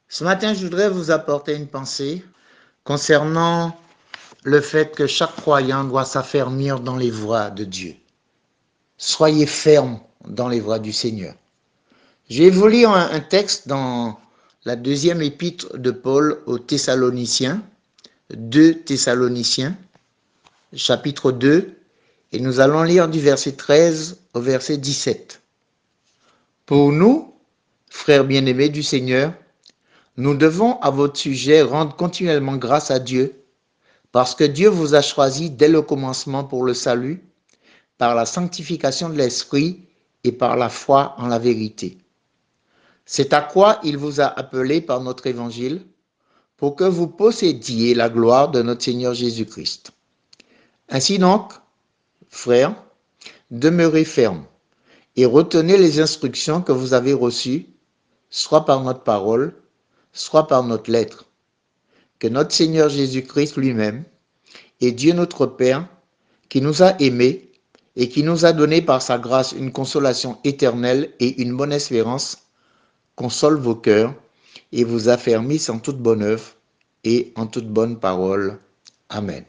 Ce matin, je voudrais vous apporter une pensée concernant le fait que chaque croyant doit s'affermir dans les voies de Dieu. Soyez fermes dans les voies du Seigneur. Je vais vous lire un texte dans la deuxième épître de Paul aux Thessaloniciens, 2 Thessaloniciens, chapitre 2, et nous allons lire du verset 13 au verset 17. Pour nous, frères bien-aimés du Seigneur, nous devons à votre sujet rendre continuellement grâce à Dieu, parce que Dieu vous a choisi dès le commencement pour le salut, par la sanctification de l'Esprit et par la foi en la vérité. C'est à quoi il vous a appelé par notre évangile, pour que vous possédiez la gloire de notre Seigneur Jésus-Christ. Ainsi donc, frères, demeurez fermes et retenez les instructions que vous avez reçues, soit par notre parole, soit par notre lettre. Que notre Seigneur Jésus-Christ lui-même et Dieu notre Père, qui nous a aimés et qui nous a donné par sa grâce une consolation éternelle et une bonne espérance, console vos cœurs et vous affermisse en toute bonne œuvre et en toute bonne parole. Amen.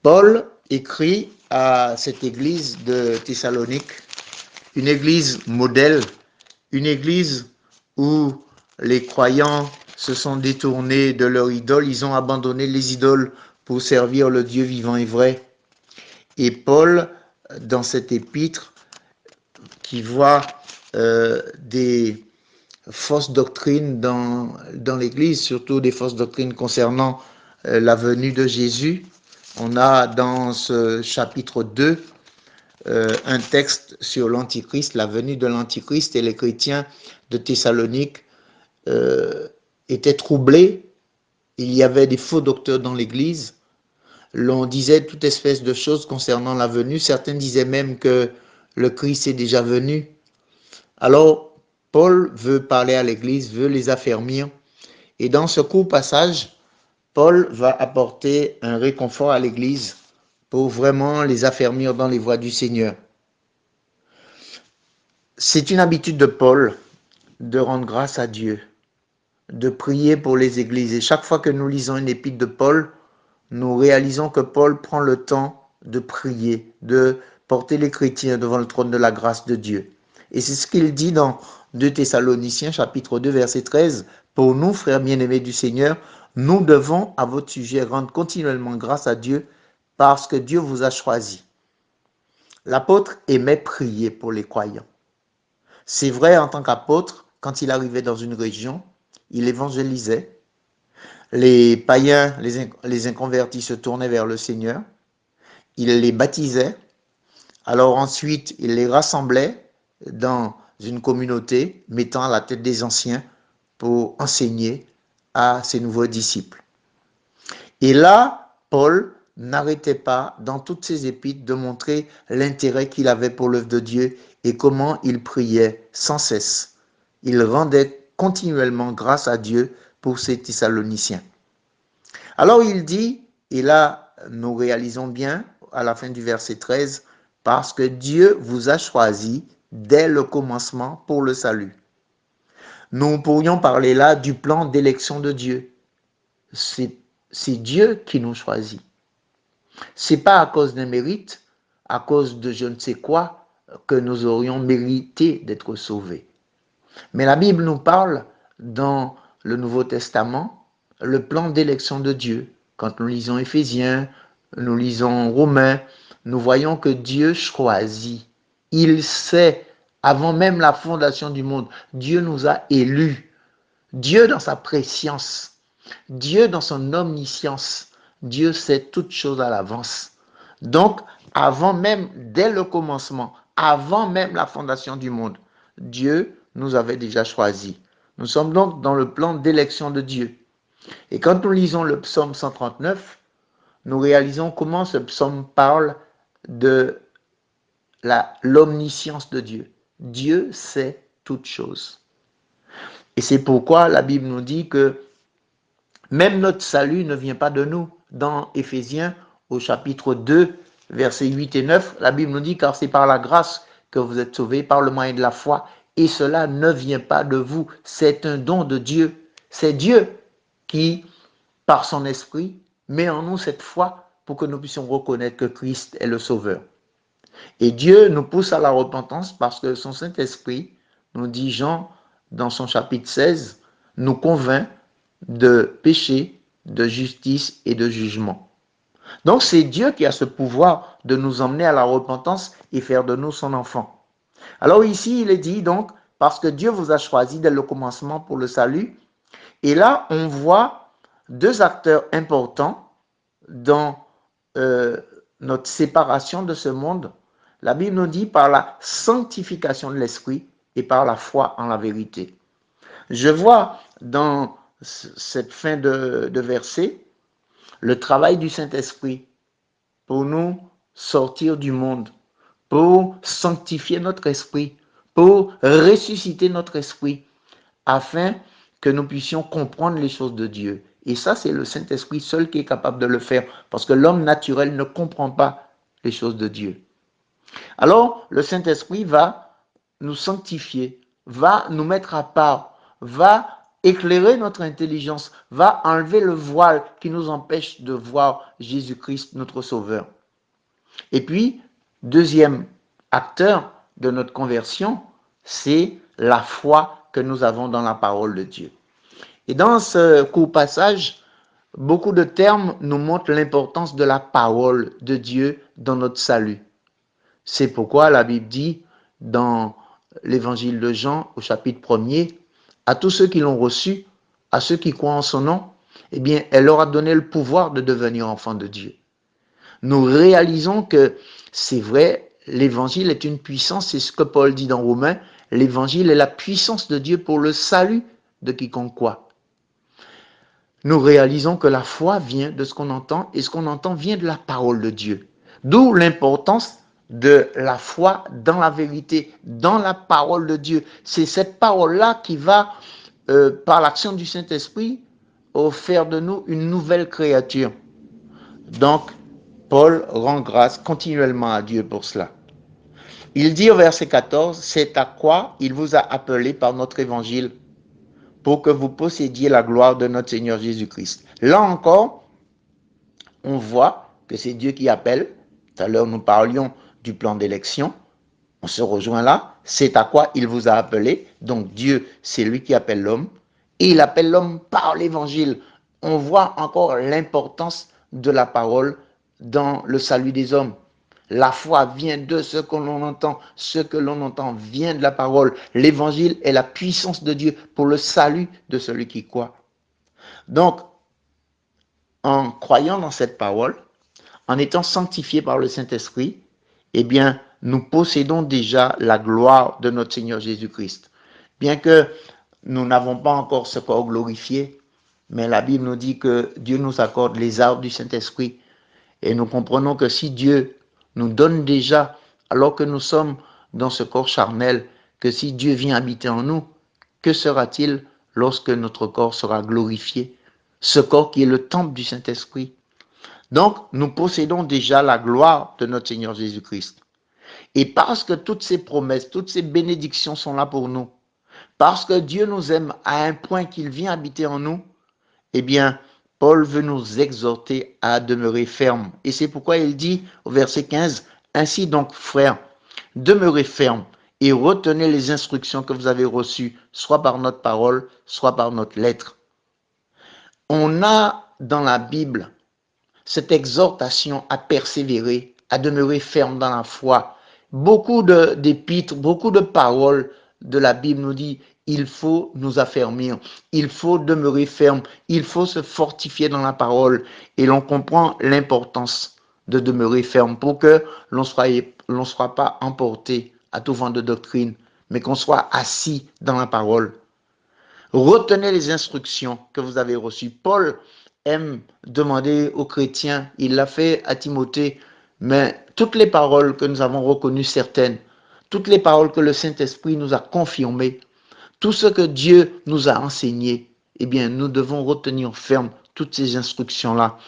Paul écrit à cette église de Thessalonique, une église modèle, une église où les croyants se sont détournés de leur idole, ils ont abandonné les idoles pour servir le Dieu vivant et vrai. Et Paul, dans cette épître, qui voit des fausses doctrines dans l'Église, surtout des fausses doctrines concernant la venue de Jésus, on a dans ce chapitre 2 un texte sur l'Antichrist, la venue de l'Antichrist, et les chrétiens de Thessalonique étaient troublés. Il y avait des faux docteurs dans l'Église. L'on disait toute espèce de choses concernant la venue. Certains disaient même que le Christ est déjà venu. Alors, Paul veut parler à l'Église, veut les affermir. Et dans ce court passage, Paul va apporter un réconfort à l'Église pour vraiment les affermir dans les voies du Seigneur. C'est une habitude de Paul de rendre grâce à Dieu, de prier pour les églises. Et chaque fois que nous lisons une épître de Paul, nous réalisons que Paul prend le temps de prier, de porter les chrétiens devant le trône de la grâce de Dieu. Et c'est ce qu'il dit dans 2 Thessaloniciens, chapitre 2, verset 13. Pour nous, frères bien-aimés du Seigneur, nous devons à votre sujet rendre continuellement grâce à Dieu parce que Dieu vous a choisi. L'apôtre aimait prier pour les croyants. C'est vrai, en tant qu'apôtre, quand il arrivait dans une région, il évangélisait. Les païens, les inconvertis se tournaient vers le Seigneur. Il les baptisait. Alors ensuite, il les rassemblait dans une communauté, mettant à la tête des anciens pour enseigner à ses nouveaux disciples. Et là, Paul n'arrêtait pas, dans toutes ses épîtres, de montrer l'intérêt qu'il avait pour l'œuvre de Dieu et comment il priait sans cesse. Il rendait continuellement grâce à Dieu pour ses Thessaloniciens. Alors il dit, et là nous réalisons bien à la fin du verset 13, parce que Dieu vous a choisi dès le commencement pour le salut. Nous pourrions parler là du plan d'élection de Dieu. C'est Dieu qui nous choisit. C'est pas à cause d'un mérite, à cause de je ne sais quoi, que nous aurions mérité d'être sauvés. Mais la Bible nous parle dans le Nouveau Testament le plan d'élection de Dieu. Quand nous lisons Éphésiens, nous lisons Romains, nous voyons que Dieu choisit. Il sait, avant même la fondation du monde, Dieu nous a élus. Dieu dans sa préscience, Dieu dans son omniscience, Dieu sait toutes choses à l'avance. Donc, avant même, dès le commencement, avant même la fondation du monde, Dieu nous avait déjà choisis. Nous sommes donc dans le plan d'élection de Dieu. Et quand nous lisons le psaume 139, nous réalisons comment ce psaume parle de l'omniscience de Dieu. Dieu sait toutes choses. Et c'est pourquoi la Bible nous dit que même notre salut ne vient pas de nous. Dans Éphésiens, au chapitre 2, versets 8 et 9, la Bible nous dit, car c'est par la grâce que vous êtes sauvés, par le moyen de la foi, et cela ne vient pas de vous, c'est un don de Dieu. C'est Dieu qui, par son esprit, met en nous cette foi pour que nous puissions reconnaître que Christ est le Sauveur. Et Dieu nous pousse à la repentance parce que son Saint-Esprit, nous dit Jean dans son chapitre 16, nous convainc de péché, de justice et de jugement. Donc c'est Dieu qui a ce pouvoir de nous emmener à la repentance et faire de nous son enfant. Alors ici, il est dit donc, parce que Dieu vous a choisi dès le commencement pour le salut. Et là, on voit deux acteurs importants dans notre séparation de ce monde. La Bible nous dit par la sanctification de l'esprit et par la foi en la vérité. Je vois dans cette fin de verset le travail du Saint-Esprit pour nous sortir du monde, pour sanctifier notre esprit, pour ressusciter notre esprit, afin que nous puissions comprendre les choses de Dieu. Et ça, c'est le Saint-Esprit seul qui est capable de le faire, parce que l'homme naturel ne comprend pas les choses de Dieu. Alors, le Saint-Esprit va nous sanctifier, va nous mettre à part, va éclairer notre intelligence, va enlever le voile qui nous empêche de voir Jésus-Christ, notre Sauveur. Et puis, deuxième acteur de notre conversion, c'est la foi que nous avons dans la parole de Dieu. Et dans ce court passage, beaucoup de termes nous montrent l'importance de la parole de Dieu dans notre salut. C'est pourquoi la Bible dit dans l'évangile de Jean au chapitre 1er, à tous ceux qui l'ont reçu, à ceux qui croient en son nom, eh bien, elle leur a donné le pouvoir de devenir enfants de Dieu. Nous réalisons que c'est vrai, l'évangile est une puissance, c'est ce que Paul dit dans Romains, l'évangile est la puissance de Dieu pour le salut de quiconque croit. Nous réalisons que la foi vient de ce qu'on entend et ce qu'on entend vient de la parole de Dieu. D'où l'importance de la foi dans la vérité, dans la parole de Dieu. C'est cette parole-là qui va, par l'action du Saint-Esprit, faire de nous une nouvelle créature. Donc, Paul rend grâce continuellement à Dieu pour cela. Il dit au verset 14, c'est à quoi il vous a appelé par notre évangile, pour que vous possédiez la gloire de notre Seigneur Jésus-Christ. Là encore, on voit que c'est Dieu qui appelle. Tout à l'heure, nous parlions du plan d'élection. On se rejoint là. C'est à quoi il vous a appelé. Donc Dieu, c'est lui qui appelle l'homme. Et il appelle l'homme par l'évangile. On voit encore l'importance de la parole dans le salut des hommes. La foi vient de ce que l'on entend. Ce que l'on entend vient de la parole. L'évangile est la puissance de Dieu pour le salut de celui qui croit. Donc, en croyant dans cette parole, en étant sanctifiés par le Saint-Esprit, eh bien, nous possédons déjà la gloire de notre Seigneur Jésus-Christ. Bien que nous n'avons pas encore ce corps glorifié, mais la Bible nous dit que Dieu nous accorde les arbres du Saint-Esprit. Et nous comprenons que si Dieu nous donne déjà, alors que nous sommes dans ce corps charnel, que si Dieu vient habiter en nous, que sera-t-il lorsque notre corps sera glorifié? Ce corps qui est le temple du Saint-Esprit. Donc, nous possédons déjà la gloire de notre Seigneur Jésus-Christ. Et parce que toutes ces promesses, toutes ces bénédictions sont là pour nous, parce que Dieu nous aime à un point qu'il vient habiter en nous, eh bien, Paul veut nous exhorter à demeurer fermes. Et c'est pourquoi il dit au verset 15, « Ainsi donc, frères, demeurez fermes et retenez les instructions que vous avez reçues, soit par notre parole, soit par notre lettre. » On a dans la Bible cette exhortation à persévérer, à demeurer ferme dans la foi. Beaucoup d'épîtres, beaucoup de paroles de la Bible nous disent il faut nous affermir, il faut demeurer ferme, il faut se fortifier dans la parole. Et l'on comprend l'importance de demeurer ferme pour que l'on ne soit pas emporté à tout vent de doctrine, mais qu'on soit assis dans la parole. Retenez les instructions que vous avez reçues. Paul aime demander aux chrétiens, il l'a fait à Timothée, mais toutes les paroles que nous avons reconnues certaines, toutes les paroles que le Saint-Esprit nous a confirmées, tout ce que Dieu nous a enseigné, eh bien, nous devons retenir ferme toutes ces instructions-là.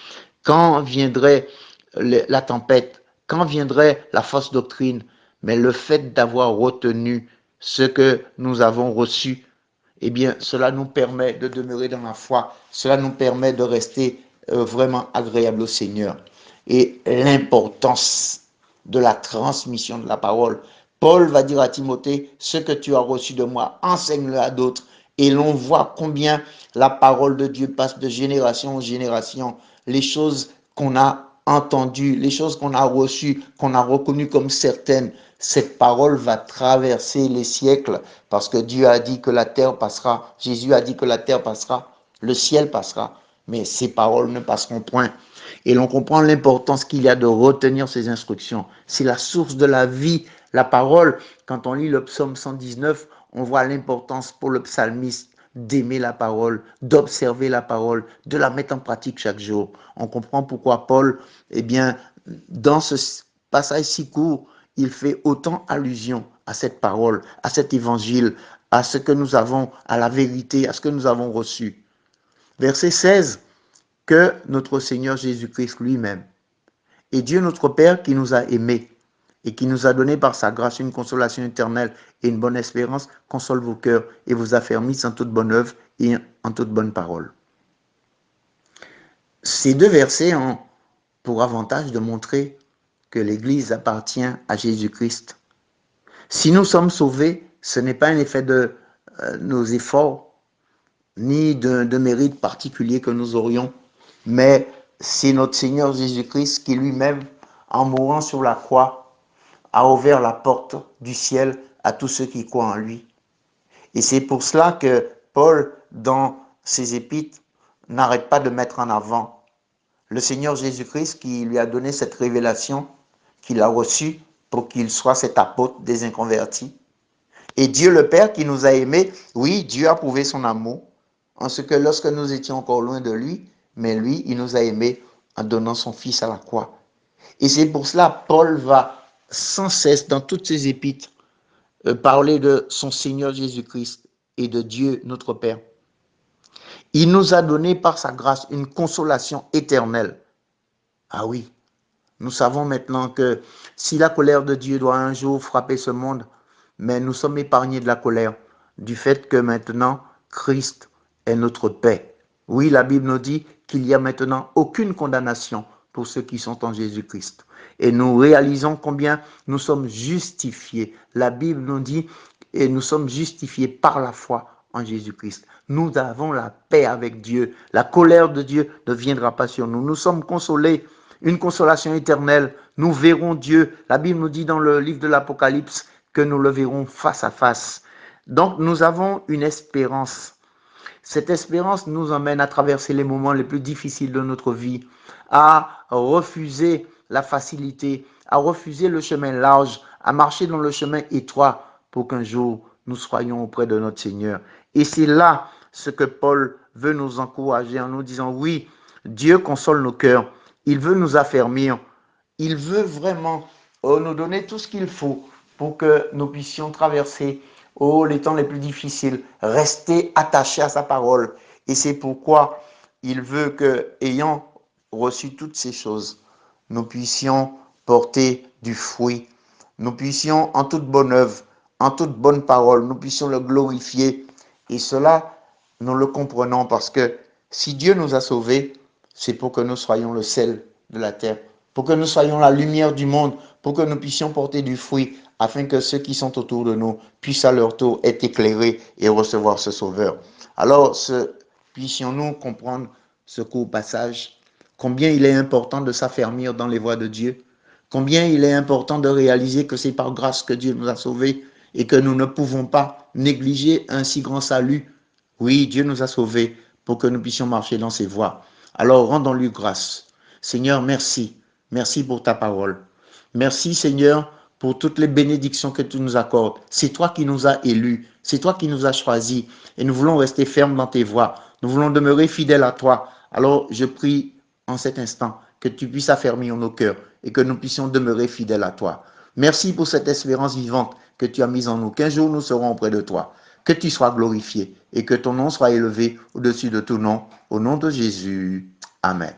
Quand viendrait la tempête, quand viendrait la fausse doctrine, mais le fait d'avoir retenu ce que nous avons reçu, eh bien, cela nous permet de demeurer dans la foi. Cela nous permet de rester vraiment agréable au Seigneur. Et l'importance de la transmission de la parole. Paul va dire à Timothée, ce que tu as reçu de moi, enseigne-le à d'autres. Et l'on voit combien la parole de Dieu passe de génération en génération. Les choses qu'on a entendues, les choses qu'on a reçues, qu'on a reconnues comme certaines, cette parole va traverser les siècles parce que Dieu a dit que la terre passera, Jésus a dit que la terre passera, le ciel passera, mais ces paroles ne passeront point. Et l'on comprend l'importance qu'il y a de retenir ces instructions. C'est la source de la vie, la parole. Quand on lit le psaume 119, on voit l'importance pour le psalmiste d'aimer la parole, d'observer la parole, de la mettre en pratique chaque jour. On comprend pourquoi Paul, eh bien, dans ce passage si court, il fait autant allusion à cette parole, à cet évangile, à ce que nous avons, à la vérité, à ce que nous avons reçu. Verset 16, que notre Seigneur Jésus-Christ lui-même et Dieu notre Père qui nous a aimés et qui nous a donné par sa grâce une consolation éternelle et une bonne espérance, console vos cœurs et vous affermisse en toute bonne œuvre et en toute bonne parole. Ces deux versets ont pour avantage de montrer que l'Église appartient à Jésus-Christ. Si nous sommes sauvés, ce n'est pas un effet de nos efforts, ni de mérite particulier que nous aurions, mais c'est notre Seigneur Jésus-Christ qui lui-même, en mourant sur la croix, a ouvert la porte du ciel à tous ceux qui croient en lui. Et c'est pour cela que Paul, dans ses épîtres, n'arrête pas de mettre en avant le Seigneur Jésus-Christ qui lui a donné cette révélation, qu'il a reçue pour qu'il soit cet apôtre des inconvertis. Et Dieu le Père qui nous a aimés, oui, Dieu a prouvé son amour, en ce que lorsque nous étions encore loin de lui, mais lui, il nous a aimés en donnant son Fils à la croix. Et c'est pour cela Paul va sans cesse, dans toutes ses épîtres, parler de son Seigneur Jésus-Christ et de Dieu notre Père. Il nous a donné par sa grâce une consolation éternelle. Ah oui, nous savons maintenant que si la colère de Dieu doit un jour frapper ce monde, mais nous sommes épargnés de la colère, du fait que maintenant, Christ est notre paix. Oui, la Bible nous dit qu'il n'y a maintenant aucune condamnation pour ceux qui sont en Jésus-Christ. Et nous réalisons combien nous sommes justifiés. La Bible nous dit, et nous sommes justifiés par la foi en Jésus-Christ. Nous avons la paix avec Dieu. La colère de Dieu ne viendra pas sur nous. Nous sommes consolés, une consolation éternelle. Nous verrons Dieu. La Bible nous dit dans le livre de l'Apocalypse que nous le verrons face à face. Donc nous avons une espérance. Cette espérance nous emmène à traverser les moments les plus difficiles de notre vie, à refuser la facilité, à refuser le chemin large, à marcher dans le chemin étroit pour qu'un jour nous soyons auprès de notre Seigneur. Et c'est là ce que Paul veut nous encourager en nous disant, oui, Dieu console nos cœurs, il veut nous affermir, il veut vraiment nous donner tout ce qu'il faut pour que nous puissions traverser les temps les plus difficiles, rester attachés à sa parole. Et c'est pourquoi il veut que, ayant reçu toutes ces choses, nous puissions porter du fruit, nous puissions en toute bonne œuvre, en toute bonne parole, nous puissions le glorifier. Et cela, nous le comprenons parce que si Dieu nous a sauvés, c'est pour que nous soyons le sel de la terre, pour que nous soyons la lumière du monde, pour que nous puissions porter du fruit, afin que ceux qui sont autour de nous puissent à leur tour être éclairés et recevoir ce Sauveur. Alors, puissions-nous comprendre ce court passage, combien il est important de s'affermir dans les voies de Dieu, combien il est important de réaliser que c'est par grâce que Dieu nous a sauvés et que nous ne pouvons pas négliger un si grand salut. Oui, Dieu nous a sauvés pour que nous puissions marcher dans ses voies. Alors, rendons-lui grâce. Seigneur, merci. Merci pour ta parole. Merci, Seigneur, pour toutes les bénédictions que tu nous accordes. C'est toi qui nous as élus, c'est toi qui nous as choisis et nous voulons rester fermes dans tes voies. Nous voulons demeurer fidèles à toi. Alors je prie en cet instant que tu puisses affermir nos cœurs et que nous puissions demeurer fidèles à toi. Merci pour cette espérance vivante que tu as mise en nous, qu'un jour nous serons auprès de toi. Que tu sois glorifié et que ton nom soit élevé au-dessus de tout nom. Au nom de Jésus. Amen.